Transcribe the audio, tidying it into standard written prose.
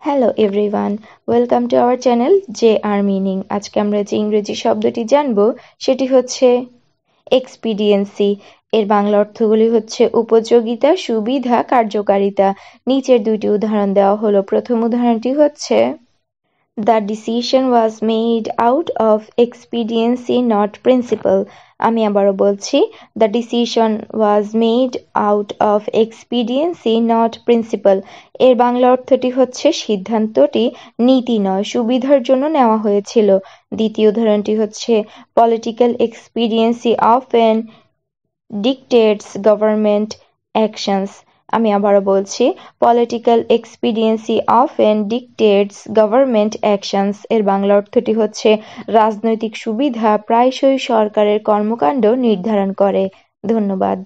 Hello everyone, welcome to our channel J R meaning. আজকে আমরা যে ইংরেজি শব্দটি জানবো সেটি হচ্ছে এক্সপিডিয়েন্সি। এর বাংলা অর্থগুলি হচ্ছে উপযোগিতা, সুবিধা, কার্যকারিতা। নিচের দুইটি উদাহরণ দেওয়া হলো। প্রথম উদাহরণটি হচ্ছে The decision was made out of expediency not principle. আমি আবারও বলছি, The decision was made out of expediency not principle. এর বাংলা অর্থটি হচ্ছে সিদ্ধান্তটি নীতি নয় সুবিধার জন্য নেওয়া হয়েছিল। দ্বিতীয় উদাহরণটি হচ্ছে Political expediency often dictates government actions. আমি আবারও বলছি, political expediency often dictates government actions. এর বাংলা অর্থটি হচ্ছে রাজনৈতিক সুবিধা প্রায়শই সরকারের কর্মকাণ্ড নির্ধারণ করে। ধন্যবাদ।